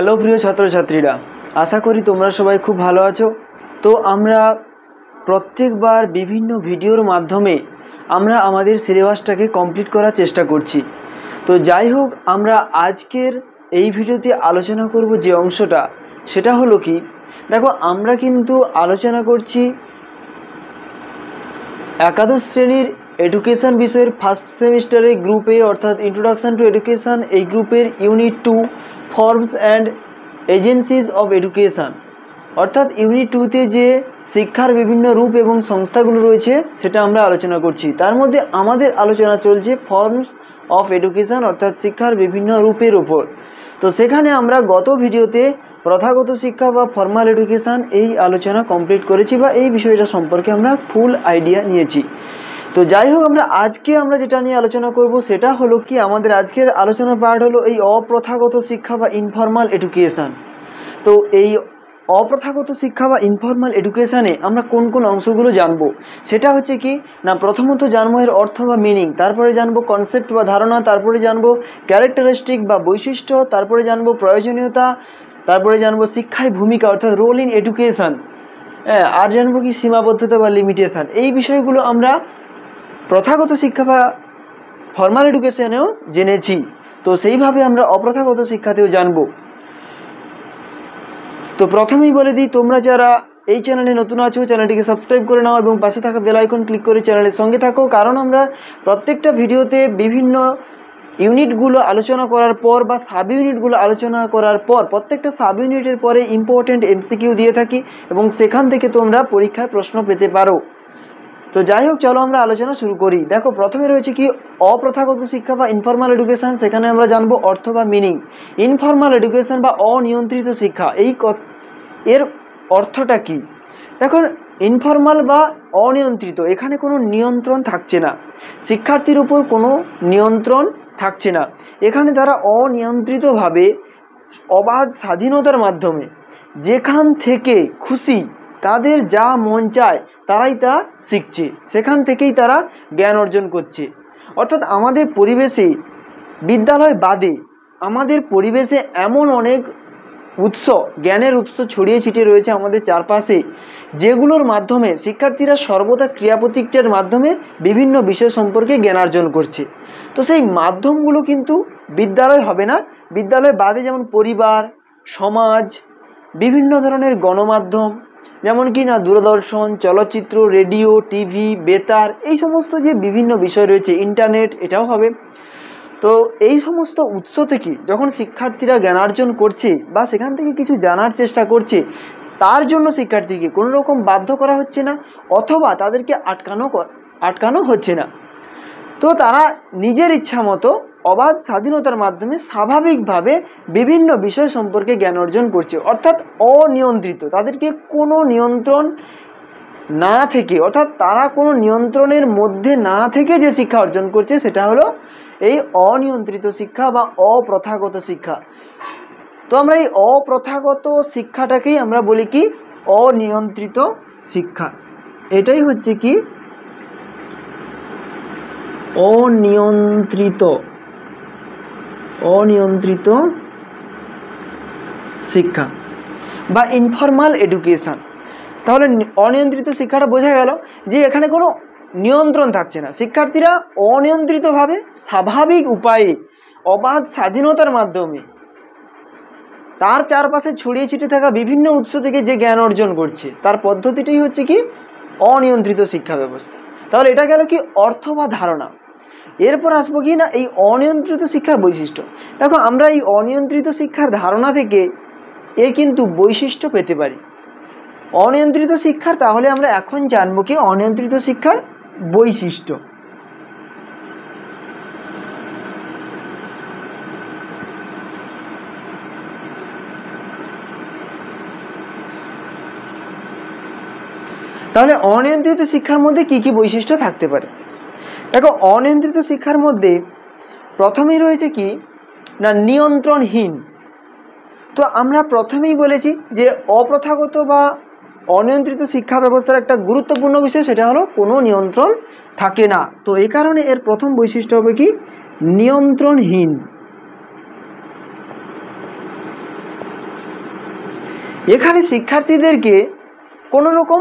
Hello প্রিয় ছাত্রছাত্রীরা, আশা করি তোমরা সবাই খুব ভালো আছো। তো আমরা প্রত্যেকবার বিভিন্ন ভিডিওর মাধ্যমে আমরা আমাদের সিলেবাসটাকে কমপ্লিট করার চেষ্টা করছি। তো যাই হোক, আমরা আজকের এই ভিডিওতে আলোচনা করব যে অংশটা, সেটা হলো কি, দেখো আমরা কিন্তু আলোচনা করছি একাদশ শ্রেণীর এডুকেশন বিষয়ের ফার্স্ট সেমিস্টারে গ্রুপ এ অর্থাৎ ইন্ট্রোডাকশন টু এডুকেশন, এই গ্রুপের unit 2 forms and agencies of education, অর্থাৎ ইউনিট 2তে যে শিক্ষার বিভিন্ন রূপ এবং সংস্থাগুলো রয়েছে সেটা আমরা আলোচনা করছি। তার মধ্যে আমাদের আলোচনা চলছে ফর্মস অফ এডুকেশন অর্থাৎ শিক্ষার বিভিন্ন রূপের ওপর। তো সেখানে আমরা গত ভিডিওতে প্রথাগত শিক্ষা বা ফর্মাল এডুকেশন এই আলোচনা কমপ্লিট করেছি বা এই বিষয়টা সম্পর্কে আমরা ফুল আইডিয়া নিয়েছি। তো যাই হোক, আমরা যেটা নিয়ে আলোচনা করব সেটা হলো কি, আমাদের আজকের আলোচনার পার্ট হলো এই অপ্রথাগত শিক্ষা বা ইনফর্মাল এডুকেশন। তো এই অপ্রথাগত শিক্ষা বা ইনফর্মাল এডুকেশানে আমরা কোন কোন অংশগুলো জানবো, সেটা হচ্ছে কি না, প্রথমত জানবো এর অর্থ বা মিনিং, তারপরে জানবো কনসেপ্ট বা ধারণা, তারপরে জানবো ক্যারেক্টারিস্টিক বা বৈশিষ্ট্য, তারপরে জানবো প্রয়োজনীয়তা, তারপরে জানবো শিক্ষায় ভূমিকা অর্থাৎ রোল ইন এডুকেশন, আর জানবো কি সীমাবদ্ধতা বা লিমিটেশন। এই বিষয়গুলো আমরা প্রথাগত শিক্ষা বা ফর্মাল এডুকেশনেও জেনেছি, তো সেইভাবে আমরা অপ্রথাগত শিক্ষাতেও জানবো। তো প্রথমেই বলে দিই, তোমরা যারা এই চ্যানেলে নতুন আছো চ্যানেলটিকে সাবস্ক্রাইব করে নাও এবং পাশে থাকা বেল আইকন ক্লিক করে চ্যানেলের সঙ্গে থাকো, কারণ আমরা প্রত্যেকটা ভিডিওতে বিভিন্ন ইউনিটগুলো আলোচনা করার পর বা সাব ইউনিটগুলো আলোচনা করার পর প্রত্যেকটা সাব ইউনিটের পরে ইম্পর্টেন্ট এমসিকিউ দিয়ে থাকি এবং সেখান থেকে তোমরা পরীক্ষায় প্রশ্ন পেতে পারো। তো যাই হোক, চলো আমরা আলোচনা শুরু করি। দেখো, প্রথমে রয়েছে কি অপ্রথাগত শিক্ষা বা ইনফর্মাল এডুকেশন, সেখানে আমরা জানবো অর্থ বা মিনিং। ইনফর্মাল এডুকেশন বা অনিয়ন্ত্রিত শিক্ষা, এর অর্থটা কি? দেখো, ইনফর্মাল বা অনিয়ন্ত্রিত, এখানে কোনো নিয়ন্ত্রণ থাকছে না, শিক্ষার্থীর উপর কোনো নিয়ন্ত্রণ থাকছে না। এখানে তারা অনিয়ন্ত্রিতভাবে অবাধ স্বাধীনতার মাধ্যমে যেখান থেকে খুশি তাদের যা মন চায় তারাই তা শিখছে, সেখান থেকেই তারা জ্ঞান অর্জন করছে। অর্থাৎ আমাদের পরিবেশে, বিদ্যালয় বাদে আমাদের পরিবেশে এমন অনেক উৎস, জ্ঞানের উৎস ছড়িয়ে ছিটিয়ে রয়েছে আমাদের চারপাশে, যেগুলোর মাধ্যমে শিক্ষার্থীরা সর্বদা ক্রিয়াপ্রতিক্রিয়ার মাধ্যমে বিভিন্ন বিষয় সম্পর্কে জ্ঞান অর্জন করছে। তো সেই মাধ্যমগুলো কিন্তু বিদ্যালয় হবে না, বিদ্যালয় বাদে যেমন পরিবার, সমাজ, বিভিন্ন ধরনের গণমাধ্যম, যেমন কি না দূরদর্শন, চলচ্চিত্র, রেডিও, টিভি, বেতার, এই সমস্ত যে বিভিন্ন বিষয় রয়েছে, ইন্টারনেট, এটাও হবে। তো এই সমস্ত উৎস থেকে যখন শিক্ষার্থীরা জ্ঞানার্জন করছে বা সেখান থেকে কিছু জানার চেষ্টা করছে, তার জন্য শিক্ষার্থীকে কোনো রকম বাধ্য করা হচ্ছে না অথবা তাদেরকে আটকানো হচ্ছে না। তো তারা নিজের ইচ্ছা মতো অবাধ স্বাধীনতার মাধ্যমে স্বাভাবিকভাবে বিভিন্ন বিষয় সম্পর্কে জ্ঞান অর্জন করছে, অর্থাৎ অনিয়ন্ত্রিত, তাদেরকে কোনো নিয়ন্ত্রণ না থেকে, অর্থাৎ তারা কোনো নিয়ন্ত্রণের মধ্যে না থেকে যে শিক্ষা অর্জন করছে সেটা হলো এই অনিয়ন্ত্রিত শিক্ষা বা অপ্রথাগত শিক্ষা। তো আমরা এই অপ্রথাগত শিক্ষাটাকেই আমরা বলি কি অনিয়ন্ত্রিত শিক্ষা। এটাই হচ্ছে কি অনিয়ন্ত্রিত শিক্ষা বা ইনফর্মাল এডুকেশন। তাহলে অনিয়ন্ত্রিত শিক্ষাটা বোঝা গেল যে এখানে কোনো নিয়ন্ত্রণ থাকছে না, শিক্ষার্থীরা অনিয়ন্ত্রিতভাবে স্বাভাবিক উপায়ে অবাধ স্বাধীনতার মাধ্যমে তার চারপাশে ছড়িয়ে ছিটিয়ে থাকা বিভিন্ন উৎস থেকে যে জ্ঞান অর্জন করছে, তার পদ্ধতিটাই হচ্ছে কি অনিয়ন্ত্রিত শিক্ষা ব্যবস্থা। তাহলে এটা গেল কি অর্থ বা ধারণা। এরপর আসবো কি না এই অনিয়ন্ত্রিত শিক্ষার বৈশিষ্ট্য। দেখো, আমরা এই অনিয়ন্ত্রিত শিক্ষার ধারণা থেকে এর কিন্তু বৈশিষ্ট্য পেতে পারি। অনিয়ন্ত্রিত শিক্ষার, তাহলে আমরা এখন জানবো কি অনিয়ন্ত্রিত শিক্ষার বৈশিষ্ট্য। তাহলে অনিয়ন্ত্রিত শিক্ষার মধ্যে কি কি বৈশিষ্ট্য থাকতে পারে? দেখো, অনিয়ন্ত্রিত শিক্ষার মধ্যে প্রথমেই রয়েছে কি না নিয়ন্ত্রণহীন। তো আমরা প্রথমেই বলেছি যে অপ্রথাগত বা অনিয়ন্ত্রিত শিক্ষা ব্যবস্থার একটা গুরুত্বপূর্ণ বিষয় সেটা হলো কোনো নিয়ন্ত্রণ থাকে না। তো এই কারণে এর প্রথম বৈশিষ্ট্য হবে কি নিয়ন্ত্রণহীন। এখানে শিক্ষার্থীদেরকে কোনো রকম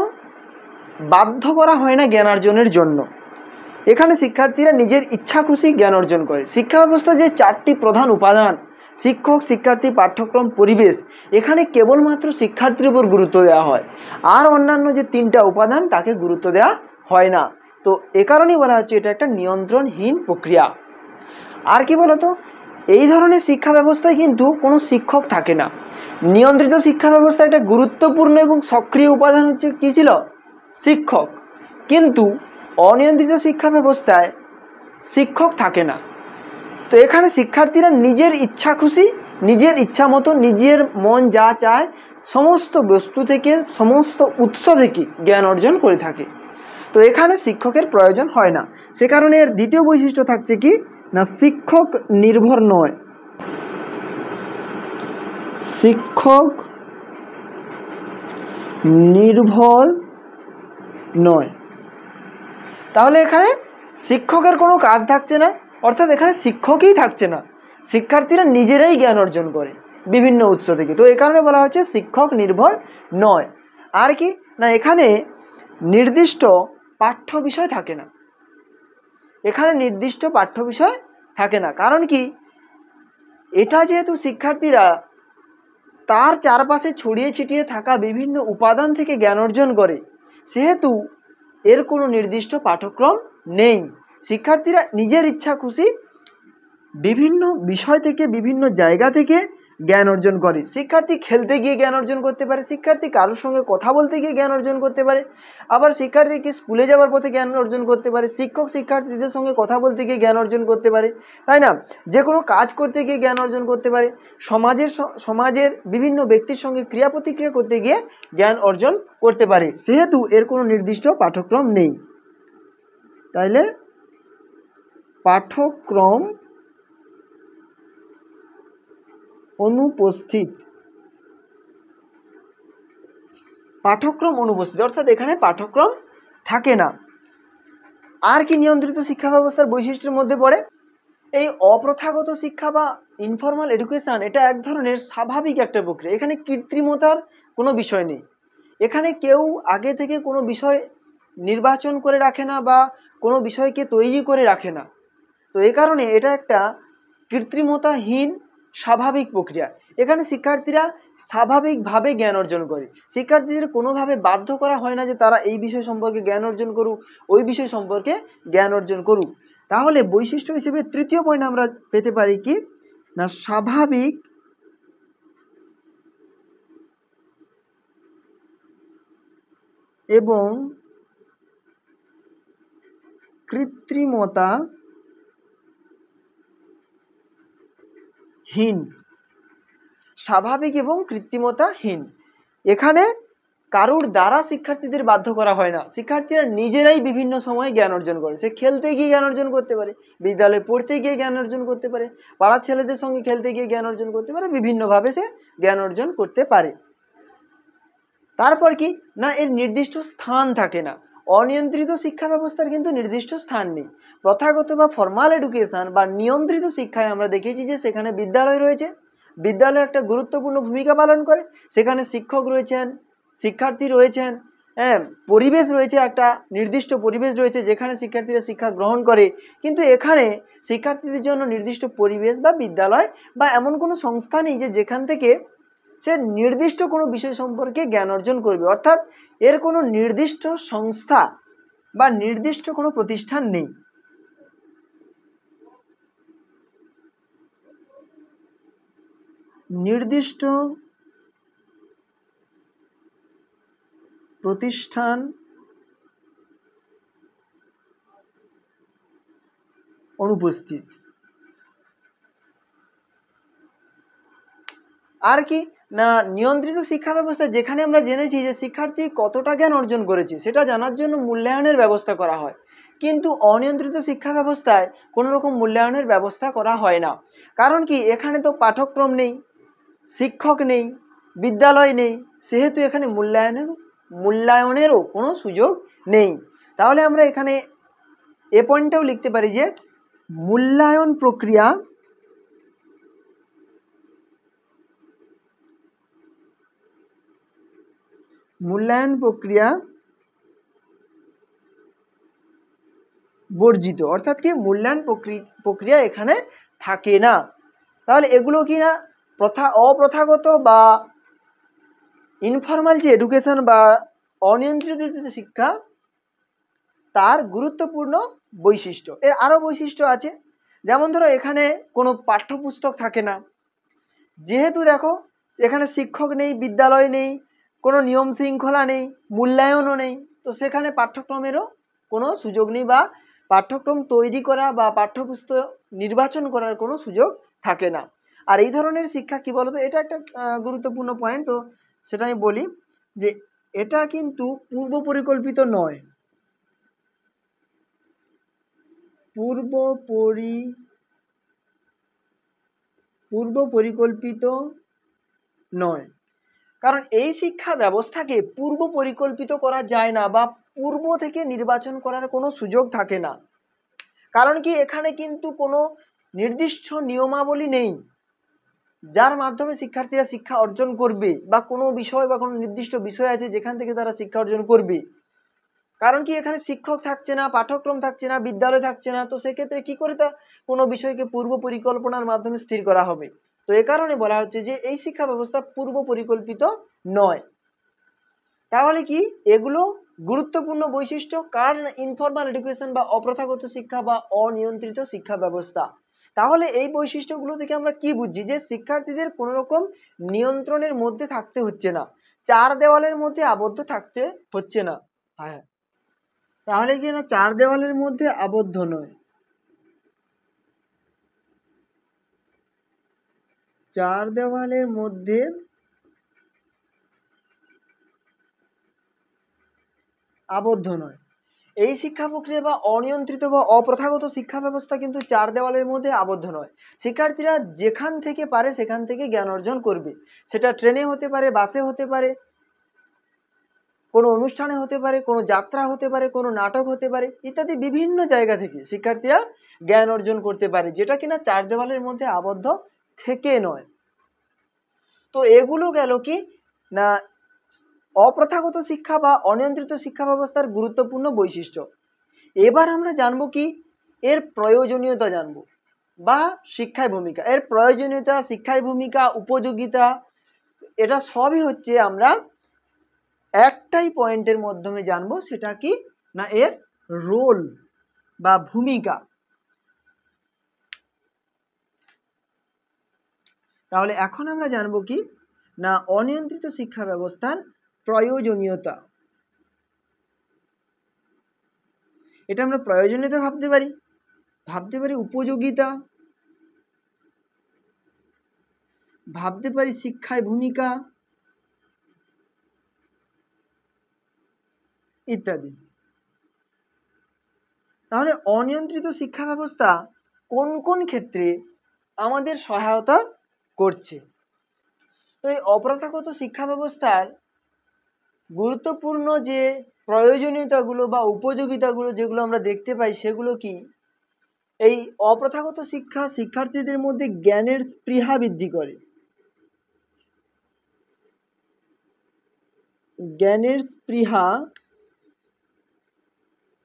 বাধ্য করা হয় না জ্ঞান অর্জনের জন্য। এখানে শিক্ষার্থীরা নিজের ইচ্ছা খুশি জ্ঞান অর্জন করে। শিক্ষা ব্যবস্থা যে 4টি প্রধান উপাদান, শিক্ষক, শিক্ষার্থী, পাঠ্যক্রম, পরিবেশ, এখানে কেবলমাত্র শিক্ষার্থীর উপর গুরুত্ব দেওয়া হয়, আর অন্যান্য যে 3টা উপাদান তাকে গুরুত্ব দেওয়া হয় না। তো এ কারণেই বলা হচ্ছে এটা একটা নিয়ন্ত্রণহীন প্রক্রিয়া। আর কি বলতো, এই ধরনের শিক্ষা ব্যবস্থায় কিন্তু কোনো শিক্ষক থাকে না। নিয়ন্ত্রিত শিক্ষা ব্যবস্থায় একটা গুরুত্বপূর্ণ এবং সক্রিয় উপাদান হচ্ছে কী ছিল? শিক্ষক। কিন্তু অনিয়ন্ত্রিত শিক্ষা ব্যবস্থায় শিক্ষক থাকে না। তো এখানে শিক্ষার্থীরা নিজের ইচ্ছা খুশি, নিজের ইচ্ছা মতো, নিজের মন যা চায় সমস্ত বস্তু থেকে, সমস্ত উৎস থেকে জ্ঞান অর্জন করে থাকে। তো এখানে শিক্ষকের প্রয়োজন হয় না। সে কারণে এর দ্বিতীয় বৈশিষ্ট্য থাকছে কি না, শিক্ষক নির্ভর নয়। শিক্ষক নির্ভর নয়। তাহলে এখানে শিক্ষকের কোনো কাজ থাকছে না, অর্থাৎ এখানে শিক্ষকই থাকছে না, শিক্ষার্থীরা নিজেরাই জ্ঞান অর্জন করে বিভিন্ন উৎস থেকে। তো এই কারণে বলা হচ্ছে শিক্ষক নির্ভর নয়। আর কি না, এখানে নির্দিষ্ট পাঠ্য বিষয় থাকে না। এখানে নির্দিষ্ট পাঠ্য বিষয় থাকে না। কারণ কি, এটা যেহেতু শিক্ষার্থীরা তার চারপাশে ছড়িয়ে ছিটিয়ে থাকা বিভিন্ন উপাদান থেকে জ্ঞান অর্জন করে, সেহেতু এর কোনো নির্দিষ্ট পাঠ্যক্রম নেই। শিক্ষার্থীরা নিজের ইচ্ছা খুশি বিভিন্ন বিষয় থেকে, বিভিন্ন জায়গা থেকে জ্ঞান অর্জন করে। শিক্ষার্থী খেলতে গিয়ে জ্ঞান অর্জন করতে পারে, শিক্ষার্থী কারোর সঙ্গে কথা বলতে গিয়ে জ্ঞান অর্জন করতে পারে, আবার শিক্ষার্থীকে স্কুলে যাওয়ার পথে জ্ঞান অর্জন করতে পারে, শিক্ষক শিক্ষার্থীদের সঙ্গে কথা বলতে গিয়ে জ্ঞান অর্জন করতে পারে, তাই না? যে কোনো কাজ করতে গিয়ে জ্ঞান অর্জন করতে পারে, সমাজের বিভিন্ন ব্যক্তির সঙ্গে ক্রিয়া প্রতিক্রিয়া করতে গিয়ে জ্ঞান অর্জন করতে পারে। সেহেতু এর কোনো নির্দিষ্ট পাঠ্যক্রম নেই। তাইলে পাঠ্যক্রম অনুপস্থিত। পাঠ্যক্রম অনুপস্থিত অর্থাৎ এখানে পাঠ্যক্রম থাকে না। আর কি নিয়ন্ত্রিত শিক্ষা ব্যবস্থার বৈশিষ্ট্যের মধ্যে পড়ে? এই অপ্রথাগত শিক্ষা বা ইনফর্মাল এডুকেশন, এটা এক ধরনের স্বাভাবিক একটা প্রক্রিয়া। এখানে কৃত্রিমতার কোনো বিষয় নেই। এখানে কেউ আগে থেকে কোনো বিষয় নির্বাচন করে রাখে না বা কোনো বিষয়কে তৈরি করে রাখে না। তো এই কারণে এটা একটা কৃত্রিমতাহীন স্বাভাবিক প্রক্রিয়া। এখানে শিক্ষার্থীরা স্বাভাবিকভাবে জ্ঞান অর্জন করে। শিক্ষার্থীদের কোনোভাবে বাধ্য করা হয় না যে তারা এই বিষয় সম্পর্কে জ্ঞান অর্জন করুক, ওই বিষয় সম্পর্কে জ্ঞান অর্জন করুক। তাহলে বৈশিষ্ট্য হিসেবে তৃতীয় পয়েন্ট আমরা পেতে পারি কি না, স্বাভাবিক এবং কৃত্রিমতাহীন। স্বাভাবিক এবং কৃত্রিমতাহীন। এখানে কারুর দ্বারা শিক্ষার্থীদের বাধ্য করা হয় না। শিক্ষার্থীরা নিজেরাই বিভিন্ন সময়ে জ্ঞান অর্জন করে। সে খেলতে গিয়ে জ্ঞান অর্জন করতে পারে, বিদ্যালয়ে পড়তে গিয়ে জ্ঞান অর্জন করতে পারে, পাড়ার ছেলেদের সঙ্গে খেলতে গিয়ে জ্ঞান অর্জন করতে পারে, বিভিন্নভাবে সে জ্ঞান অর্জন করতে পারে। তারপর কি না, এর নির্দিষ্ট স্থান থাকে না। অনিয়ন্ত্রিত শিক্ষা ব্যবস্থার কিন্তু নির্দিষ্ট স্থান নেই। প্রথাগত বা ফর্মাল এডুকেশন বা নিয়ন্ত্রিত শিক্ষায় আমরা দেখেছি যে সেখানে বিদ্যালয় রয়েছে, বিদ্যালয় একটা গুরুত্বপূর্ণ ভূমিকা পালন করে। সেখানে শিক্ষক রয়েছেন, শিক্ষার্থী রয়েছেন, পরিবেশ রয়েছে, একটা নির্দিষ্ট পরিবেশ রয়েছে যেখানে শিক্ষার্থীরা শিক্ষা গ্রহণ করে। কিন্তু এখানে শিক্ষার্থীদের জন্য নির্দিষ্ট পরিবেশ বা বিদ্যালয় বা এমন কোনো সংস্থা নেই যে যেখান থেকে সে নির্দিষ্ট কোনো বিষয় সম্পর্কে জ্ঞান অর্জন করবে। অর্থাৎ এর কোনো নির্দিষ্ট সংস্থা বা নির্দিষ্ট কোনো প্রতিষ্ঠান নেই। নির্দিষ্ট প্রতিষ্ঠান অনুপস্থিত। আর কি না, নিয়ন্ত্রিত শিক্ষা ব্যবস্থা যেখানে আমরা জেনেছি যে শিক্ষার্থী কতটা জ্ঞান অর্জন করেছে সেটা জানার জন্য মূল্যায়নের ব্যবস্থা করা হয়। কিন্তু অনিয়ন্ত্রিত শিক্ষা ব্যবস্থায় কোনো রকম মূল্যায়নের ব্যবস্থা করা হয় না। কারণ কি, এখানে তো পাঠ্যক্রম নেই, শিক্ষক নেই, বিদ্যালয় নেই, সেহেতু এখানে মূল্যায়নেরও কোনো সুযোগ নেই। তাহলে আমরা এখানে এ পয়েন্টটাও লিখতে পারি যে মূল্যায়ন প্রক্রিয়া মূল্যায়ন প্রক্রিয়া বর্জিত, অর্থাৎ কি মূল্যায়ন প্রক্রিয়া এখানে থাকে না। তাহলে এগুলো কি না অপ্রথাগত বা ইনফর্মাল যে এডুকেশন বা অনিয়ন্ত্রিত যে শিক্ষা তার গুরুত্বপূর্ণ বৈশিষ্ট্য। এর আরও বৈশিষ্ট্য আছে, যেমন ধরো এখানে কোনো পাঠ্যপুস্তক থাকে না, যেহেতু দেখো এখানে শিক্ষক নেই, বিদ্যালয় নেই, কোনো নিয়ম শৃঙ্খলা নেই, মূল্যায়নও নেই, তো সেখানে পাঠ্যক্রমেরও কোনো সুযোগ নেই বা পাঠ্যক্রম তৈরি করা বা পাঠ্যপুস্তক নির্বাচন করার কোনো সুযোগ থাকে না। আর এই ধরনের শিক্ষা কি বলতো, এটা একটা গুরুত্বপূর্ণ পয়েন্ট, তো সেটা আমি বলি যে এটা কিন্তু পূর্ব পরিকল্পিত নয়, পূর্ব পরিকল্পিত নয়, কারণ এই শিক্ষা ব্যবস্থাকে পূর্ব পরিকল্পিত করা যায় না বা পূর্ব থেকে নির্বাচন করার কোনো সুযোগ থাকে না। কারণ কি এখানে কিন্তু কোনো নির্দিষ্ট নিয়মাবলী নেই যার মাধ্যমে শিক্ষার্থীরা শিক্ষা অর্জন করবে, বা কোনো বিষয় বা কোনো নির্দিষ্ট বিষয় আছে যেখান থেকে তারা শিক্ষা অর্জন করবে। কারণ কি এখানে শিক্ষক থাকছে না, পাঠ্যক্রম থাকছে না, বিদ্যালয় থাকছে না, তো সেক্ষেত্রে কি করে তা কোনো বিষয়কে পূর্ব পরিকল্পনার মাধ্যমে স্থির করা হবে। তো এ কারণে বলা হচ্ছে যে এই শিক্ষা ব্যবস্থা পূর্ব পরিকল্পিত নয়। তাহলে কি এগুলো গুরুত্বপূর্ণ বৈশিষ্ট্য কার? ইনফর্মাল এডুকেশন বা অপ্রথাগত শিক্ষা বা অনিয়ন্ত্রিত শিক্ষা ব্যবস্থা। তাহলে এই বৈশিষ্ট্যগুলো থেকে আমরা কি বুঝছি, যে শিক্ষার্থীদের কোনো রকম নিয়ন্ত্রণের মধ্যে থাকতে হচ্ছে না, চার দেওয়ালের মধ্যে আবদ্ধ থাকতে হচ্ছে না। হ্যাঁ, তাহলে কি না চার দেওয়ালের মধ্যে আবদ্ধ নয়, চার দেওয়ালের মধ্যে আবদ্ধ নয়। এই শিক্ষা প্রক্রিয়া বা অনিয়ন্ত্রিত বা অপ্রথাগত শিক্ষা ব্যবস্থা কিন্তু চার দেওয়ালের মধ্যে আবদ্ধ নয়। শিক্ষার্থীরা যেখান থেকে পারে সেখান থেকে জ্ঞান অর্জন করবে, সেটা ট্রেনে হতে পারে, বাসে হতে পারে, কোনো অনুষ্ঠানে হতে পারে, কোনো যাত্রা হতে পারে, কোনো নাটক হতে পারে, ইত্যাদি বিভিন্ন জায়গা থেকে শিক্ষার্থীরা জ্ঞান অর্জন করতে পারে, যেটা কিনা চার দেওয়ালের মধ্যে আবদ্ধ থেকে নয়। তো এগুলো গেল কি না অপ্রথাগত শিক্ষা বা অনিয়ন্ত্রিত শিক্ষা ব্যবস্থার গুরুত্বপূর্ণ বৈশিষ্ট্য। এবার আমরা জানবো কি এর প্রয়োজনীয়তা জানবো, বা শিক্ষায় ভূমিকা। এর প্রয়োজনীয়তা, শিক্ষায় ভূমিকা, উপযোগিতা, এটা সবই হচ্ছে আমরা একটাই পয়েন্টের মাধ্যমে জানবো, সেটা কি না এর রোল বা ভূমিকা। তাহলে এখন আমরা জানবো কি না অনিয়ন্ত্রিত শিক্ষা ব্যবস্থার প্রয়োজনীয়তা। এটা আমরা প্রয়োজনীয়তা ভাবতে পারি উপযোগিতা, ভাবতে পারি শিক্ষায় ভূমিকা ইত্যাদি। তাহলে অনিয়ন্ত্রিত শিক্ষা ব্যবস্থা কোন কোন ক্ষেত্রে আমাদের সহায়তা করছে? তো এই অপ্রথাগত শিক্ষা ব্যবস্থার গুরুত্বপূর্ণ যে প্রয়োজনীয়তাগুলো বা উপযোগিতাগুলো যেগুলো আমরা দেখতে পাই, সেগুলো কি? এই অপ্রথাগত শিক্ষা শিক্ষার্থীদের মধ্যে জ্ঞানের স্পৃহা বৃদ্ধি করে, জ্ঞানের স্পৃহা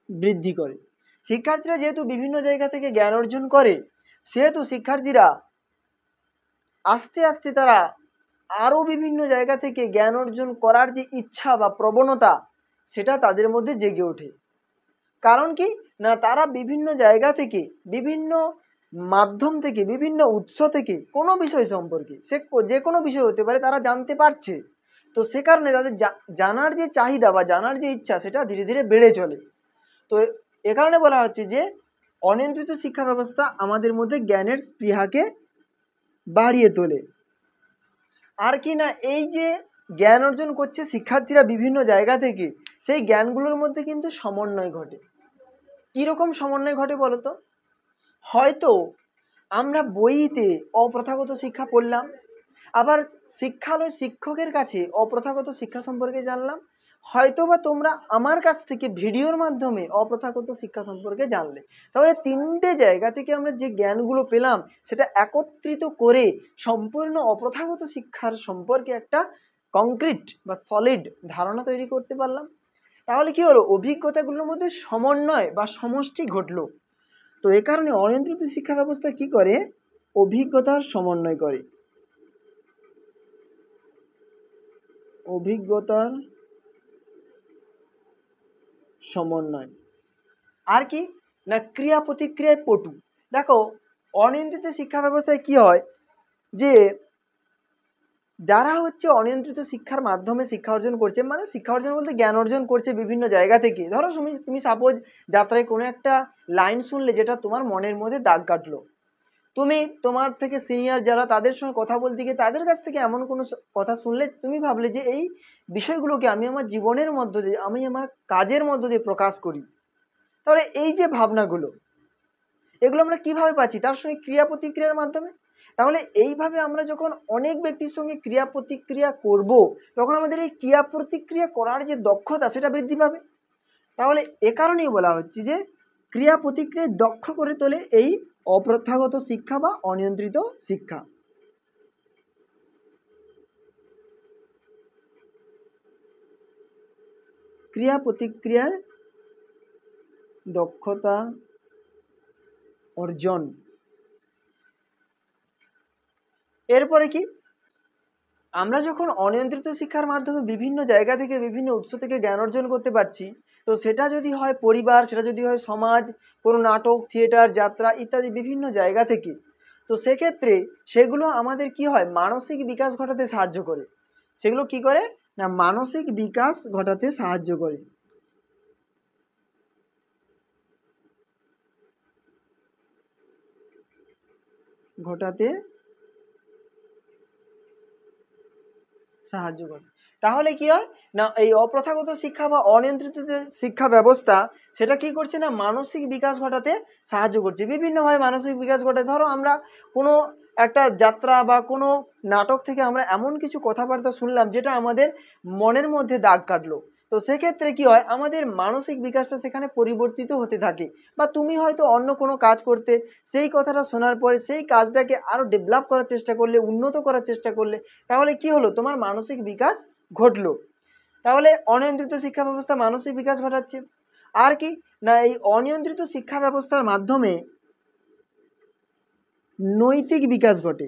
বৃদ্ধি করে। শিক্ষার্থীরা যেহেতু বিভিন্ন জায়গা থেকে জ্ঞান অর্জন করে, সেহেতু শিক্ষার্থীরা আস্তে আস্তে তারা আরও বিভিন্ন জায়গা থেকে জ্ঞান অর্জন করার যে ইচ্ছা বা প্রবণতা, সেটা তাদের মধ্যে জেগে ওঠে। কারণ কি না তারা বিভিন্ন জায়গা থেকে, বিভিন্ন মাধ্যম থেকে, বিভিন্ন উৎস থেকে কোনো বিষয় সম্পর্কে, সে যে কোনো বিষয় হতে পারে, তারা জানতে পারছে। তো সে কারণে তাদের জানার যে চাহিদা বা জানার যে ইচ্ছা, সেটা ধীরে ধীরে বেড়ে চলে। তো এ কারণে বলা হচ্ছে যে অনিয়ন্ত্রিত শিক্ষা ব্যবস্থা আমাদের মধ্যে জ্ঞানের স্পৃহাকে বাড়িয়ে তোলে। আর কি না এই যে জ্ঞান অর্জন করছে শিক্ষার্থীরা বিভিন্ন জায়গা থেকে, সেই জ্ঞানগুলোর মধ্যে কিন্তু সমন্বয় ঘটে। কীরকম সমন্বয় ঘটে বলতো? হয়তো আমরা বইতে অপ্রথাগত শিক্ষা পড়লাম, আবার শিক্ষালয় শিক্ষকের কাছে অপ্রথাগত শিক্ষা সম্পর্কে জানলাম, হয়তো বা তোমরা আমার কাছ থেকে ভিডিওর মাধ্যমে অপ্রথাগত শিক্ষা সম্পর্কে জানলে। তাহলে তিনটে জায়গা থেকে আমরা যে জ্ঞানগুলো পেলাম, সেটা একত্রিত করে সম্পূর্ণ অপ্রথাগত শিক্ষার সম্পর্কে একটা কংক্রিট বা সলিড ধারণা তৈরি করতে পারলাম। তাহলে কি হলো, অভিজ্ঞতাগুলোর মধ্যে সমন্বয় বা সমষ্টি ঘটলো। তো এ কারণে অনিয়ন্ত্রিত শিক্ষা ব্যবস্থা কি করে, অভিজ্ঞতার সমন্বয় করে, অভিজ্ঞতার সমন্বয়। আর কি না, ক্রিয়া প্রতিক্রিয়ায় পটু। দেখো অনিয়ন্ত্রিত শিক্ষা ব্যবস্থায় কি হয় যে যারা হচ্ছে অনিয়ন্ত্রিত শিক্ষার মাধ্যমে শিক্ষা অর্জন করছে, মানে শিক্ষা অর্জন বলতে জ্ঞান অর্জন করছে বিভিন্ন জায়গা থেকে। ধরো তুমি সাপোজ যাত্রায় কোনো একটা লাইন শুনলে যেটা তোমার মনের মধ্যে দাগ কাটলো, তুমি তোমার থেকে সিনিয়র যারা তাদের সঙ্গে কথা বলতে গিয়ে তাদের কাছ থেকে এমন কোনো কথা শুনলে তুমি ভাবলে যে এই বিষয়গুলোকে আমি আমার জীবনের মধ্য দিয়ে, আমি আমার কাজের মধ্য দিয়ে প্রকাশ করি। তাহলে এই যে ভাবনাগুলো, এগুলো আমরা কিভাবে পাচ্ছি, তার সঙ্গে ক্রিয়া প্রতিক্রিয়ার মাধ্যমে। তাহলে এইভাবে আমরা যখন অনেক ব্যক্তির সঙ্গে ক্রিয়া প্রতিক্রিয়া করব, তখন আমাদের এই ক্রিয়া প্রতিক্রিয়া করার যে দক্ষতা সেটা বৃদ্ধি পাবে। তাহলে এ কারণেই বলা হচ্ছে যে ক্রিয়া প্রতিক্রিয়া দক্ষ করে তোলে এই অপ্রথাগত শিক্ষা বা অনিয়ন্ত্রিত শিক্ষা। ক্রিয়া প্রতিক্রিয়ায় দক্ষতা অর্জন। এরপরে কি, আমরা যখন অনিয়ন্ত্রিত শিক্ষার মাধ্যমে বিভিন্ন জায়গা থেকে বিভিন্ন উৎস থেকে জ্ঞান অর্জন করতে পারছি, তো সেটা যদি হয় পরিবার, সেটা যদি হয় সমাজ, কোনো নাটক, থিয়েটার, যাত্রা ইত্যাদি বিভিন্ন জায়গা থেকে, তো সেক্ষেত্রে সেগুলো আমাদের কি হয়, মানসিক বিকাশ ঘটাতে সাহায্য করে। সেগুলো কি করে না, মানসিক বিকাশ ঘটাতে সাহায্য করে। ঘটাতে সাহায্য করে। তাহলে কি হয় না, এই অপ্রথাগত শিক্ষা বা অনিয়ন্ত্রিত যে শিক্ষা ব্যবস্থা, সেটা কি করছে না, মানসিক বিকাশ ঘটাতে সাহায্য করছে। বিভিন্নভাবে মানসিক বিকাশ ঘটায়। ধরো আমরা কোনো একটা যাত্রা বা কোনো নাটক থেকে আমরা এমন কিছু কথাবার্তা শুনলাম যেটা আমাদের মনের মধ্যে দাগ কাটলো, তো সেক্ষেত্রে কি হয়, আমাদের মানসিক বিকাশটা সেখানে পরিবর্তিত হতে থাকে। বা তুমি হয়তো অন্য কোনো কাজ করতে, সেই কথাটা শোনার পরে সেই কাজটাকে আরো ডেভেলপ করার চেষ্টা করলে, উন্নত করার চেষ্টা করলে, তাহলে কি হলো, তোমার মানসিক বিকাশ ঘটলো। তাহলে অনিয়ন্ত্রিত শিক্ষা ব্যবস্থা মানসিক বিকাশ ঘটাচ্ছে। আর কি না, এই অনিয়ন্ত্রিত শিক্ষা ব্যবস্থার মাধ্যমে নৈতিক বিকাশ ঘটে।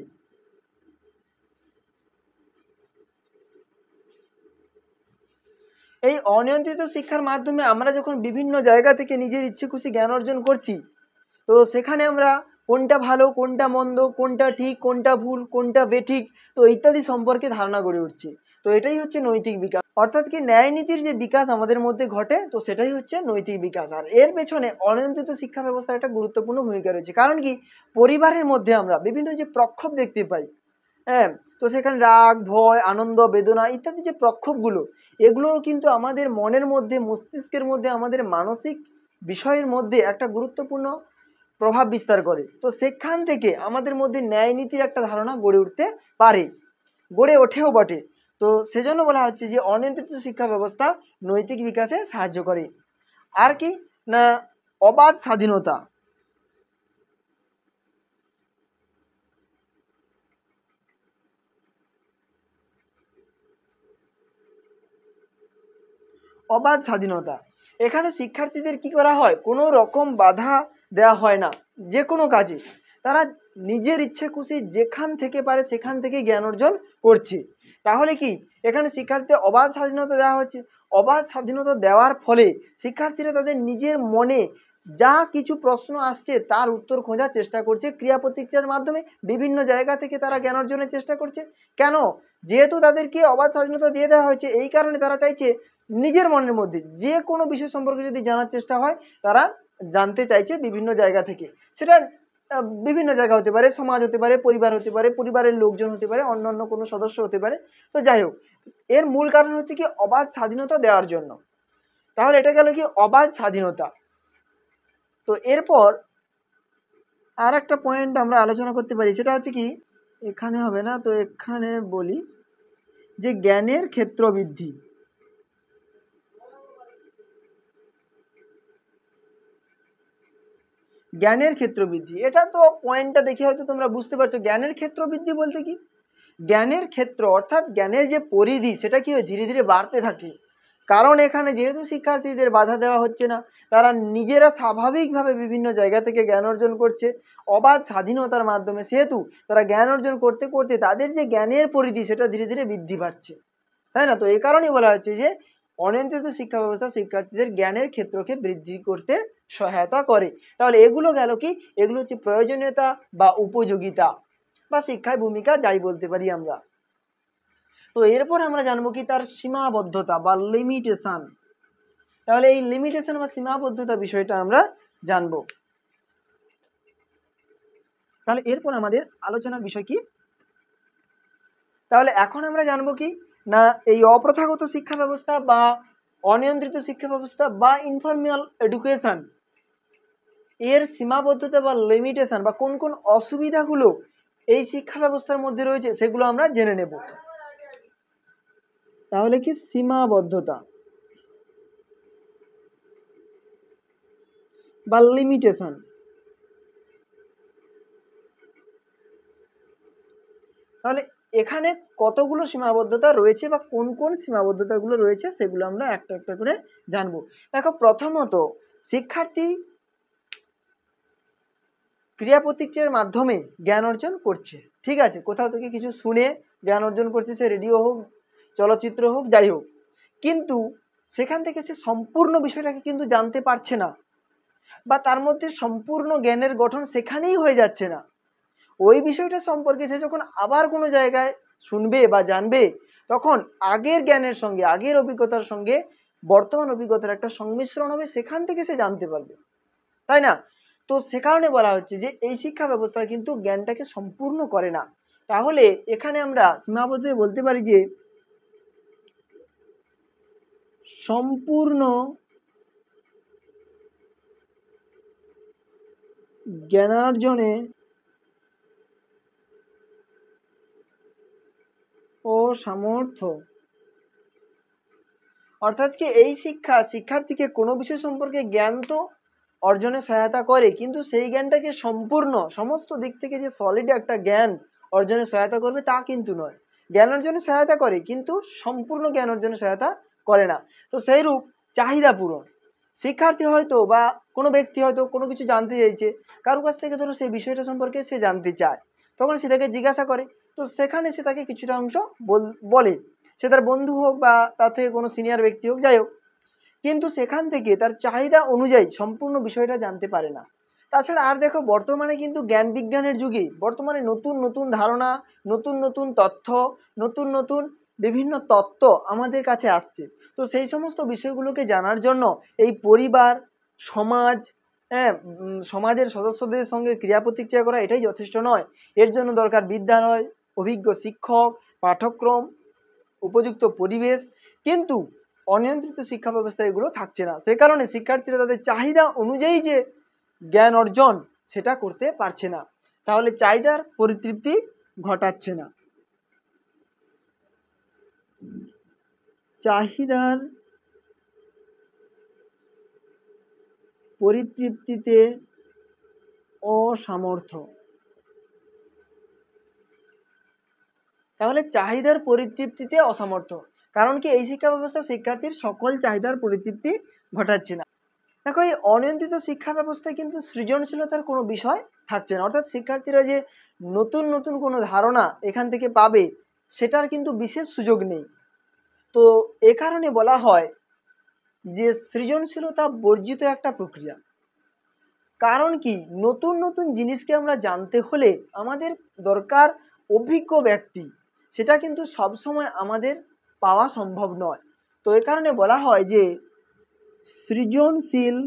এই অনিয়ন্ত্রিত শিক্ষার মাধ্যমে আমরা যখন বিভিন্ন জায়গা থেকে নিজের ইচ্ছে খুশি জ্ঞান অর্জন করছি, তো সেখানে আমরা কোনটা ভালো, কোনটা মন্দ, কোনটা ঠিক, কোনটা ভুল, কোনটা বেঠিক, তো ইত্যাদি সম্পর্কে ধারণা গড়ে উঠছে। তো এটাই হচ্ছে নৈতিক বিকাশ, অর্থাৎ কি ন্যায় নীতির যে বিকাশ আমাদের মধ্যে ঘটে, তো সেটাই হচ্ছে নৈতিক বিকাশ। আর এর পেছনে অনিয়ন্ত্রিত শিক্ষা ব্যবস্থার একটা গুরুত্বপূর্ণ ভূমিকা রয়েছে। কারণ কি, পরিবারের মধ্যে আমরা বিভিন্ন যে প্রক্ষোভ দেখতে পাই, হ্যাঁ, তো সেখানে রাগ, ভয়, আনন্দ, বেদনা ইত্যাদি যে প্রক্ষোভগুলো, এগুলোও কিন্তু আমাদের মনের মধ্যে, মস্তিষ্কের মধ্যে, আমাদের মানসিক বিষয়ের মধ্যে একটা গুরুত্বপূর্ণ প্রভাব বিস্তার করে। তো সেখান থেকে আমাদের মধ্যে ন্যায় নীতির একটা ধারণা গড়ে উঠতে পারে, গড়ে ওঠেও বটে। তো সেজন্য বলা হচ্ছে যে অনিয়ন্ত্রিত শিক্ষা ব্যবস্থা নৈতিক বিকাশে সাহায্য করে। আর কি না, অবাধ স্বাধীনতা। অবাধ স্বাধীনতা, এখানে শিক্ষার্থীদের কি করা হয়, কোনো রকম বাধা দেওয়া হয় না। যে কোনো কাজে তারা নিজের ইচ্ছে খুশি যেখান থেকে পারে সেখান থেকে জ্ঞান অর্জন করছে। তাহলে কি, এখানে শিক্ষার্থীদের অবাধ স্বাধীনতা দেওয়া হচ্ছে। অবাধ স্বাধীনতা দেওয়ার ফলে শিক্ষার্থীরা তাদের নিজের মনে যা কিছু প্রশ্ন আসছে তার উত্তর খোঁজার চেষ্টা করছে, ক্রিয়া প্রতিক্রিয়ার মাধ্যমে বিভিন্ন জায়গা থেকে তারা জ্ঞান অর্জনের চেষ্টা করছে। কেন, যেহেতু তাদেরকে অবাধ স্বাধীনতা দিয়ে দেওয়া হয়েছে, এই কারণে তারা চাইছে নিজের মনের মধ্যে যে কোনো বিষয় সম্পর্কে যদি জানার চেষ্টা হয়, তারা জানতে চাইছে বিভিন্ন জায়গা থেকে। সেটা বিভিন্ন জায়গা হতে পারে, সমাজ হতে পারে, পরিবার হতে পারে, পরিবারের লোকজন হতে পারে, অন্যান্য কোনো সদস্য হতে পারে। তো যাই হোক, এর মূল কারণ হচ্ছে কি, অবাধ স্বাধীনতা দেওয়ার জন্য। তাহলে এটা গেল কি, অবাধ স্বাধীনতা। তো এরপর আর একটা পয়েন্ট আমরা আলোচনা করতে পারি, সেটা হচ্ছে কি, এখানে হবে না, তো এখানে বলি যে জ্ঞানের ক্ষেত্র বৃদ্ধি। জ্ঞানের ক্ষেত্র বৃদ্ধি, এটা তো পয়েন্টটা দেখে হয়তো তোমরা বুঝতে পারছো জ্ঞানের ক্ষেত্র বৃদ্ধি বলতে কি। জ্ঞানের ক্ষেত্র অর্থাৎ জ্ঞানের যে পরিধি সেটা কি হয় ধীরে ধীরে বাড়তে থাকে। কারণ এখানে যেহেতু শিক্ষার্থীদের বাধা দেওয়া হচ্ছে না, তারা নিজেরা স্বাভাবিকভাবে বিভিন্ন জায়গা থেকে জ্ঞান অর্জন করছে অবাধ স্বাধীনতার মাধ্যমে, সেহেতু তারা জ্ঞান অর্জন করতে করতে তাদের যে জ্ঞানের পরিধি সেটা ধীরে ধীরে বৃদ্ধি পাচ্ছে, তাই না? তো এই কারণেই বলা হচ্ছে যে অনিয়ন্ত্রিত শিক্ষা ব্যবস্থা শিক্ষার্থীদের জ্ঞানের ক্ষেত্রকে বৃদ্ধি করতে সহায়তা করে। তাহলে এগুলো গেল কি, এগুলো হচ্ছে প্রয়োজনীয়তা বা উপযোগিতা বা শিক্ষায় ভূমিকা যাই বলতে পারি আমরা। তো এরপর আমরা জানবো কি তার সীমাবদ্ধতা বা লিমিটেশন। তাহলে এই লিমিটেশন বা সীমাবদ্ধতা বিষয়টা আমরা জানবো। তাহলে এরপর আমাদের আলোচনার বিষয় কি, তাহলে এখন আমরা জানবো কি না এই অপ্রথাগত শিক্ষা ব্যবস্থা বা অনিয়ন্ত্রিত শিক্ষা ব্যবস্থা বা ইনফর্মাল এডুকেশন এর সীমাবদ্ধতা বা লিমিটেশন বা কোন কোন অসুবিধাগুলো এই শিক্ষা ব্যবস্থার মধ্যে রয়েছে সেগুলো আমরা জেনে নেব। তাহলে কি সীমাবদ্ধতা বা লিমিটেশন, তাহলে এখানে কতগুলো সীমাবদ্ধতা রয়েছে বা কোন কোন সীমাবদ্ধতাগুলো রয়েছে সেগুলো আমরা একটা একটা করে জানবো। দেখো, প্রথমত শিক্ষার্থী ক্রিয়া প্রতিক্রিয়ার মাধ্যমে জ্ঞান অর্জন করছে, ঠিক আছে, কোথাও থেকে কিছু শুনে জ্ঞান অর্জন করছে, সে রেডিও হোক, চলচ্চিত্র হোক, যাই হোক, কিন্তু সেখান থেকে সে সম্পূর্ণ বিষয়টাকে কিন্তু জানতে পারছে না বা তার মধ্যে সম্পূর্ণ জ্ঞানের গঠন সেখানেই হয়ে যাচ্ছে না। ওই বিষয়টা সম্পর্কে সে যখন আবার কোনো জায়গায় শুনবে বা জানবে, তখন আগের জ্ঞানের সঙ্গে আগের অভিজ্ঞতার সঙ্গে বর্তমান অভিজ্ঞতার একটা সংমিশ্রণ হবে, সেখান থেকে সে জানতে পারবে, তাই না? তো সে কারণে বলা হচ্ছে যে এই শিক্ষা ব্যবস্থা কিন্তু জ্ঞানটাকে সম্পূর্ণ করে না। তাহলে এখানে আমরা সীমাবদ্ধ বলতে পারি যে সম্পূর্ণ জ্ঞানার্জনে ও সামর্থ্য, অর্থাৎ কি এই শিক্ষা শিক্ষার্থীকে কোনো বিষয় সম্পর্কে জ্ঞান তো অর্জনে সহায়তা করে, কিন্তু সেই জ্ঞানটাকে সম্পূর্ণ সমস্ত দিক থেকে যে সলিড একটা জ্ঞান অর্জনে সহায়তা করবে তা কিন্তু নয়। জ্ঞান অর্জনে সহায়তা করে কিন্তু সম্পূর্ণ জ্ঞান অর্জনে সহায়তা করে না। তো সেই রূপ চাহিদা পূরণ, শিক্ষার্থী হয়তো বা কোনো ব্যক্তি হয়তো কোনো কিছু জানতে চাইছে, কারো কাছ থেকে ধরো সেই বিষয়টা সম্পর্কে সে জানতে চায়, তখন সে তাকে জিজ্ঞাসা করে, তো সেখানে সে তাকে কিছুটা অংশ বলে, সে তার বন্ধু হোক বা তার থেকে কোনো সিনিয়র ব্যক্তি হোক, যাই হোক, কিন্তু সেখান থেকে তার চাহিদা অনুযায়ী সম্পূর্ণ বিষয়টা জানতে পারে না। তাছাড়া আর দেখো, বর্তমানে কিন্তু জ্ঞান বিজ্ঞানের যুগে বর্তমানে নতুন নতুন ধারণা, নতুন নতুন তথ্য, নতুন নতুন বিভিন্ন তত্ত্ব আমাদের কাছে আসছে। তো সেই সমস্ত বিষয়গুলোকে জানার জন্য এই পরিবার, সমাজ, হ্যাঁ, সমাজের সদস্যদের সঙ্গে ক্রিয়া প্রতিক্রিয়া করা এটাই যথেষ্ট নয়। এর জন্য দরকার বিদ্যালয়, অভিজ্ঞ শিক্ষক, পাঠ্যক্রম, উপযুক্ত পরিবেশ। কিন্তু অনিয়ন্ত্রিত শিক্ষা ব্যবস্থা এগুলো থাকছে না, সে কারণে শিক্ষার্থীরা তাদের চাহিদা অনুযায়ী যে জ্ঞান অর্জন সেটা করতে পারছে না, তাহলে চাহিদার পরিতৃপ্তি ঘটাচ্ছে না। চাহিদার পরিতৃপ্তিতে অসামর্থ্য, তাহলে চাহিদার পরিতৃপ্তিতে অসামর্থ্য, কারণ কি এই শিক্ষা ব্যবস্থা শিক্ষার্থীর সকল চাহিদার পরিতৃপ্তি ঘটাচ্ছে না। দেখো, এই অনিয়ন্ত্রিত শিক্ষা ব্যবস্থায় কিন্তু সৃজনশীলতার কোনো বিষয় থাকছে না, অর্থাৎ শিক্ষার্থীরা যে নতুন নতুন কোনো ধারণা এখান থেকে পাবে সেটার কিন্তু বিশেষ সুযোগ নেই। তো এ কারণে বলা হয় যে সৃজনশীলতা বর্জিত একটা প্রক্রিয়া। কারণ কি, নতুন নতুন জিনিসকে আমরা জানতে হলে আমাদের দরকার অভিজ্ঞ ব্যক্তি, সেটা কিন্তু সবসময় আমাদের পাওয়া সম্ভব নয়। তো এ কারণে বলা হয় যে সৃজনশীলতাহীন,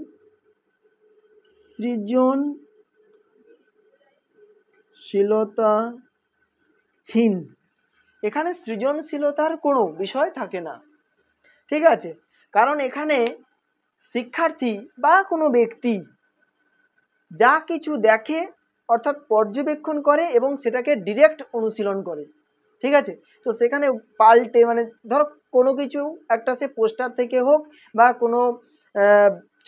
এখানে সৃজনশীলতার কোনো বিষয় থাকে না, ঠিক আছে? কারণ এখানে শিক্ষার্থী বা কোনো ব্যক্তি যা কিছু দেখে অর্থাৎ পর্যবেক্ষণ করে এবং সেটাকে ডিরেক্ট অনুশীলন করে, ঠিক আছে? তো সেখানে পাল্টে মানে ধরো কোনো কিছু একটা সে পোস্টার থেকে হোক বা কোনো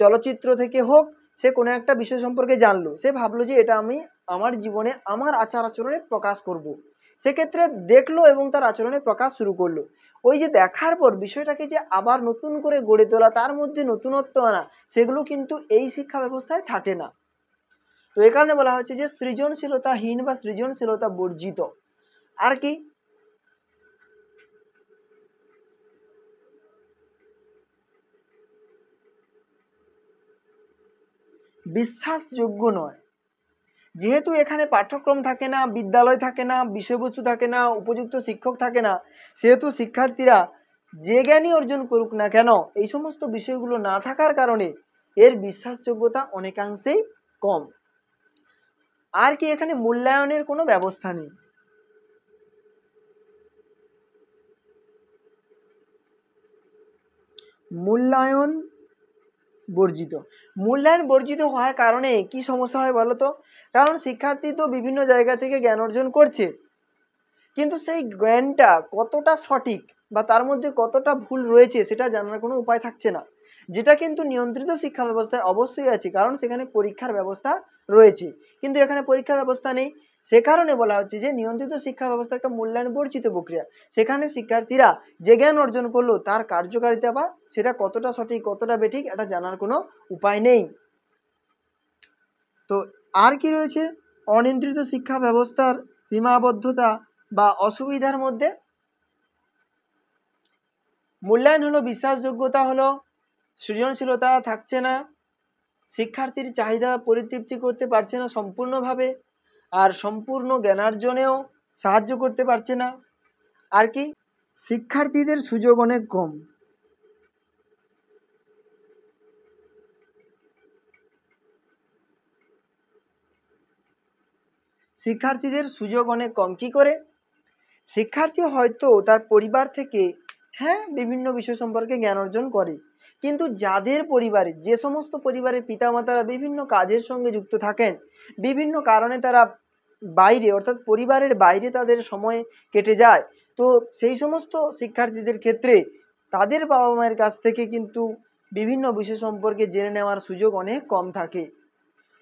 চলচ্চিত্র থেকে হোক, সে কোনো একটা বিষয় সম্পর্কে জানলো, সে ভাবলো যে এটা আমি আমার জীবনে আমার আচার আচরণে প্রকাশ করব। সেক্ষেত্রে দেখলো এবং তার আচরণে প্রকাশ শুরু করলো। ওই যে দেখার পর বিষয়টাকে যে আবার নতুন করে গড়ে তোলা, তার মধ্যে নতুনত্ব আনা, সেগুলো কিন্তু এই শিক্ষা ব্যবস্থায় থাকে না। তো এই কারণে বলা হচ্ছে যে সৃজনশীলতাহীন বা সৃজনশীলতা বর্জিত। আর কি, বিশ্বাসযোগ্য নয়। যেহেতু এখানে পাঠ্যক্রম থাকে না, বিদ্যালয় থাকে না, বিষয়বস্তু থাকে না, উপযুক্ত শিক্ষক থাকে না, সেহেতু শিক্ষার্থীরা যে জ্ঞানই অর্জন করুক না কেন, এই সমস্ত বিষয়গুলো না থাকার কারণে এর বিশ্বাসযোগ্যতা অনেকাংশেই কম। আর কি, এখানে মূল্যায়নের কোনো ব্যবস্থা নেই। মূল্যায়ন বর্জিত। মূল্যায়ন বর্জিত হওয়ার কারণে কি সমস্যা হয় বলো তো? কারণ শিক্ষার্থী তো বিভিন্ন জায়গা থেকে জ্ঞান অর্জন করছে, কিন্তু সেই জ্ঞানটা কতটা সঠিক বা তার মধ্যে কতটা ভুল রয়েছে সেটা জানার কোনো উপায় থাকছে না, যেটা কিন্তু নিয়ন্ত্রিত শিক্ষা ব্যবস্থায় অবশ্যই আছে, কারণ সেখানে পরীক্ষার ব্যবস্থা রয়েছে। কিন্তু এখানে পরীক্ষা ব্যবস্থা নেই, সে কারণে বলা হচ্ছে যে নিয়ন্ত্রিত শিক্ষা ব্যবস্থা একটা মূল্যায়ন বর্জিত প্রক্রিয়া। সেখানে শিক্ষার্থীরা যে জ্ঞান অর্জন করলো তার কার্যকারিতা বা সেটা কতটা সঠিক কতটা বেঠিক এটা জানার কোনো উপায় নেই। তো আর কি রয়েছে অনিয়ন্ত্রিত শিক্ষা ব্যবস্থার সীমাবদ্ধতা বা অসুবিধার মধ্যে? মূল্যায়ন হলো বিশ্বাসযোগ্যতা হলো, সৃজনশীলতা থাকছে না, শিক্ষার্থীর চাহিদা পরিতৃপ্তি করতে পারছে না সম্পূর্ণভাবে, আর সম্পূর্ণ জ্ঞানার্জনেও সাহায্য করতে পারছে না। আর কি, শিক্ষার্থীদের সুযোগ অনেক কম। শিক্ষার্থীদের সুযোগ অনেক কম কি করে? শিক্ষার্থী হয়তো তার পরিবার থেকে হ্যাঁ বিভিন্ন বিষয় সম্পর্কে জ্ঞান অর্জন করে, কিন্তু যাদের পরিবারে, যে সমস্ত পরিবারের পিতামাতারা বিভিন্ন কাজের সঙ্গে যুক্ত থাকেন, বিভিন্ন কারণে তারা বাইরে অর্থাৎ পরিবারের বাইরে তাদের সময় কেটে যায়, তো সেই সমস্ত শিক্ষার্থীদের ক্ষেত্রে তাদের বাবা মায়ের কাছ থেকে কিন্তু বিভিন্ন বিষয় সম্পর্কে জেনে নেওয়ার সুযোগ অনেক কম থাকে।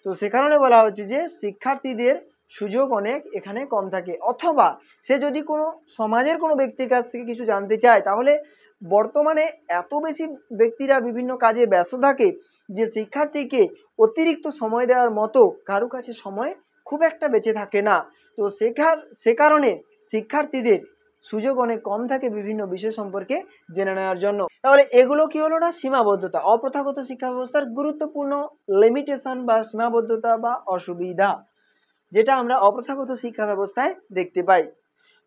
তো সে কারণে বলা হচ্ছে যে শিক্ষার্থীদের সুযোগ অনেক এখানে কম থাকে। অথবা সে যদি কোনো সমাজের কোনো ব্যক্তির কাছ থেকে কিছু জানতে চায়, তাহলে বর্তমানে এত বেশি ব্যক্তিরা বিভিন্ন কাজে ব্যস্ত থাকে যে শিক্ষার্থীকে অতিরিক্ত সময় দেওয়ার মতো কারো কাছে সময় খুব একটা বেঁচে থাকে না। তো সে কারণে শিক্ষার্থীদের সুযোগ অনেক কম থাকে বিভিন্ন বিষয় সম্পর্কে জেনে নেওয়ার জন্য। তাহলে এগুলো কি হলো না? সীমাবদ্ধতা, অপ্রথাগত শিক্ষা ব্যবস্থার গুরুত্বপূর্ণ লিমিটেশন বা সীমাবদ্ধতা বা অসুবিধা, যেটা আমরা অপ্রথাগত শিক্ষা ব্যবস্থায় দেখতে পাই।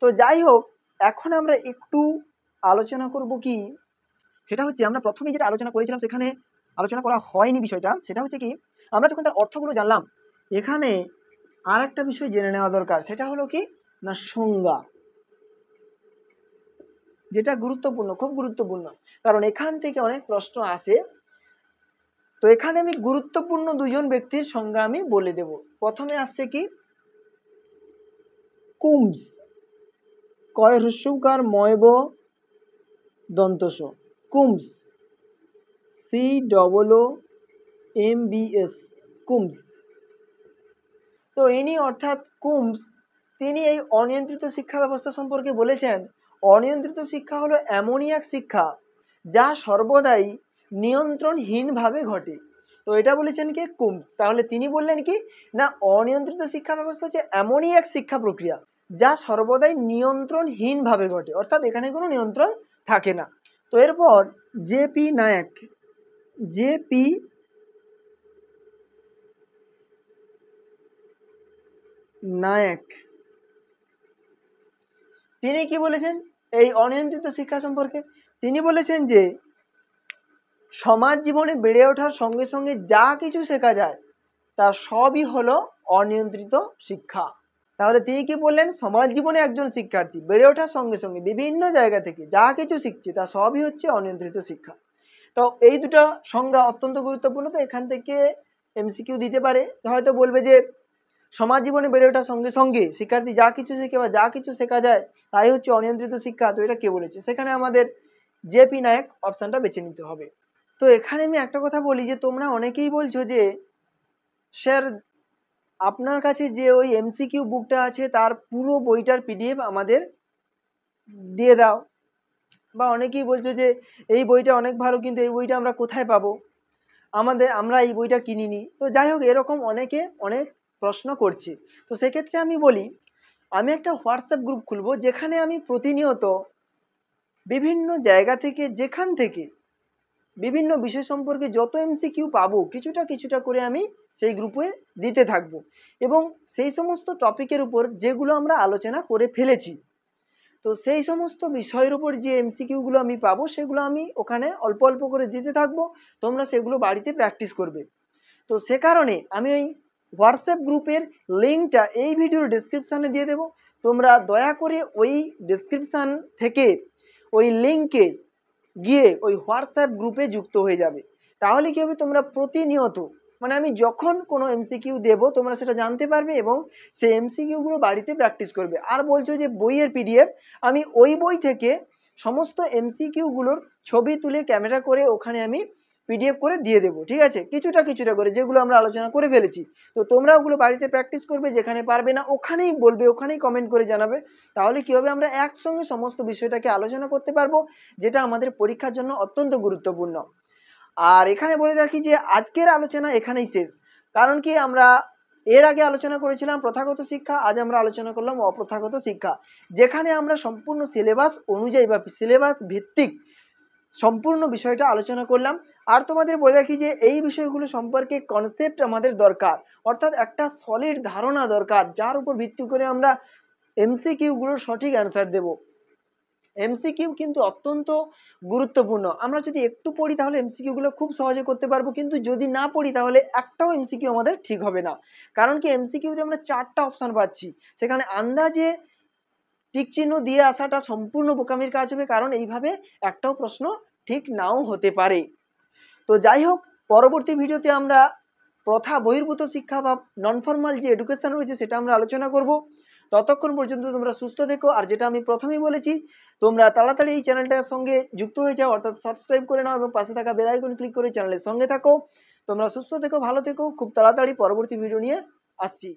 তো যাই হোক, এখন আমরা একটু আলোচনা করব কি, সেটা হচ্ছে আমরা প্রথমে যেটা আলোচনা করেছিলাম সেখানে আলোচনা করা হয়নি বিষয়টা, সেটা হচ্ছে কি আমরা যখন তার অর্থগুলো জানলাম, এখানে আর একটা বিষয় জেনে নেওয়া দরকার, সেটা হলো কি না সংজ্ঞা, যেটা গুরুত্বপূর্ণ, খুব গুরুত্বপূর্ণ, কারণ এখান থেকে অনেক প্রশ্ন আসে। তো এখানে আমি গুরুত্বপূর্ণ দুজন ব্যক্তির সংজ্ঞা আমি বলে দেব। প্রথমে আসছে কি কুমস, কয় হ্রস্বকার ময়ব দন্তস, কুমস, COOMBS, কুমস। তো ইনি অর্থাৎ কুমস, তিনি এই অনিয়ন্ত্রিত শিক্ষা ব্যবস্থা সম্পর্কে বলেছেন, অনিয়ন্ত্রিত শিক্ষা হলো এমনই এক শিক্ষা যা সর্বদাই নিয়ন্ত্রণহীনভাবে ঘটে। তো এটা বলেছেন কি কুমস। তাহলে তিনি বললেন কি না অনিয়ন্ত্রিত শিক্ষা ব্যবস্থা হচ্ছে এমনই এক শিক্ষা প্রক্রিয়া যা সর্বদাই নিয়ন্ত্রণহীনভাবে ঘটে, অর্থাৎ এখানে কোনো নিয়ন্ত্রণ থাকে না। তো এরপর জেপি নায়ক, জেপি নায়ক, তিনি কি বলেছেন এই অনিয়ন্ত্রিত শিক্ষা সম্পর্কে? তিনি বলেছেন যে সমাজ জীবনে বেড়ে ওঠার সঙ্গে সঙ্গে যা কিছু শেখা যায় তা সবই হলো অনিয়ন্ত্রিত শিক্ষা। তাহলে তিনি কি বললেন? সমাজ জীবনে একজন শিক্ষার্থী বেড়ে ওঠার সঙ্গে সঙ্গে বিভিন্ন জায়গা থেকে যা কিছু শিখছে তা সবই হচ্ছে অনিয়ন্ত্রিত শিক্ষা। তো এই দুটো সংজ্ঞা অত্যন্ত গুরুত্বপূর্ণ। তো এখান থেকে MCQ দিতে পারে, হয়তো বলবে যে সমাজ জীবনে বেড়ে ওঠার সঙ্গে সঙ্গে শিক্ষার্থী যা কিছু শেখে বা যা কিছু শেখা যায় তাই হচ্ছে অনিয়ন্ত্রিত শিক্ষা। তো এটা কে বলেছে? সেখানে আমাদের জেপি নায়ক অপশনটা বেছে নিতে হবে। তো এখানে আমি একটা কথা বলি যে তোমরা অনেকেই বলছো যে স্যার আপনার কাছে যে ওই এমসিকিউ বুকটা আছে তার পুরো বইটার পিডিএফ আমাদের দিয়ে দাও। বা অনেকেই বলছো যে এই বইটা অনেক ভালো, কিন্তু এই বইটা আমরা কোথায় পাবো, আমরা এই বইটা কিনিনি। তো যাই হোক, এরকম অনেকে অনেক প্রশ্ন করছে। তো সেক্ষেত্রে আমি বলি, আমি একটা হোয়াটসঅ্যাপ গ্রুপ খুলবো, যেখানে আমি প্রতিনিয়ত বিভিন্ন জায়গা থেকে, যেখান থেকে বিভিন্ন বিষয় সম্পর্কে যত এমসিকিউ পাবো কিছুটা কিছুটা করে আমি সেই গ্রুপে দিতে থাকবো, এবং সেই সমস্ত টপিকের উপর যেগুলো আমরা আলোচনা করে ফেলেছি, তো সেই সমস্ত বিষয়ের উপর যে এমসিকিউগুলো আমি পাবো সেগুলো আমি ওখানে অল্প অল্প করে দিতে থাকবো। তোমরা সেগুলো বাড়িতে প্র্যাকটিস করবে। তো সে কারণে আমি ওই হোয়াটসঅ্যাপ গ্রুপের লিঙ্কটা এই ভিডিওর ডেসক্রিপশানে দিয়ে দেবো। তোমরা দয়া করে ওই ডেসক্রিপশান থেকে ওই লিঙ্কে গিয়ে ওই হোয়াটসঅ্যাপ গ্রুপে যুক্ত হয়ে যাবে। তাহলে কী হবে, তোমরা প্রতিনিয়ত, মানে আমি যখন কোনো এমসিকিউ দেবো তোমরা সেটা জানতে পারবে এবং সেই এমসিকিউগুলো বাড়িতে প্র্যাকটিস করবে। আর বলছো যে বইয়ের পিডিএফ, আমি ওই বই থেকে সমস্ত এমসিকিউগুলোর ছবি তুলে ক্যামেরা করে ওখানে আমি পিডিএফ করে দিয়ে দেবো, ঠিক আছে, কিছুটা কিছুটা করে, যেগুলো আমরা আলোচনা করে ফেলেছি। তো তোমরা ওগুলো বাড়িতে প্র্যাকটিস করবে, যেখানে পারবে না ওখানেই বলবে, ওখানেই কমেন্ট করে জানাবে। তাহলে কী হবে, আমরা একসঙ্গে সমস্ত বিষয়টাকে আলোচনা করতে পারবো, যেটা আমাদের পরীক্ষার জন্য অত্যন্ত গুরুত্বপূর্ণ। আর এখানে বলে রাখি যে আজকের আলোচনা এখানেই শেষ। কারণ কি, আমরা এর আগে আলোচনা করেছিলাম প্রথাগত শিক্ষা, আজ আমরা আলোচনা করলাম অপ্রথাগত শিক্ষা, যেখানে আমরা সম্পূর্ণ সিলেবাস অনুযায়ী বা সিলেবাস ভিত্তিক সম্পূর্ণ বিষয়টা আলোচনা করলাম। আর তোমাদের বলে রাখি যে এই বিষয়গুলো সম্পর্কে কনসেপ্ট আমাদের দরকার, অর্থাৎ একটা সলিড ধারণা দরকার, যার উপর ভিত্তি করে আমরা এমসিকিউগুলোর সঠিক অ্যান্সার দেব। এমসিকিউ কিন্তু অত্যন্ত গুরুত্বপূর্ণ। আমরা যদি একটু পড়ি তাহলে এমসিকিউগুলো খুব সহজে করতে পারবো, কিন্তু যদি না পড়ি তাহলে একটাও এমসিকিউ আমাদের ঠিক হবে না। কারণ কি, এমসিকিউতে আমরা 4টা অপশান পাচ্ছি, সেখানে আন্দাজে টিক চিহ্ন দিয়ে আসাটা সম্পূর্ণ বোকামির কাজ হবে, কারণ এইভাবে একটাও প্রশ্ন ঠিক নাও হতে পারে। তো যাই হোক, পরবর্তী ভিডিওতে আমরা প্রথা বহির্ভূত শিক্ষা বা নন ফর্মাল যে এডুকেশন রয়েছে সেটা আমরা আলোচনা করব। ততক্ষণ পর্যন্ত তোমরা সুস্থ থেকো। আর যেটা আমি প্রথমেই বলেছি, তোমরা তাড়াতাড়ি এই চ্যানেলটার সঙ্গে যুক্ত হয়ে যাও, অর্থাৎ সাবস্ক্রাইব করে নাও এবং পাশে থাকা বেল আইকন ক্লিক করে চ্যানেলের সঙ্গে থাকো। তোমরা সুস্থ থেকো, ভালো থেকো, খুব তাড়াতাড়ি পরবর্তী ভিডিও নিয়ে আসছি।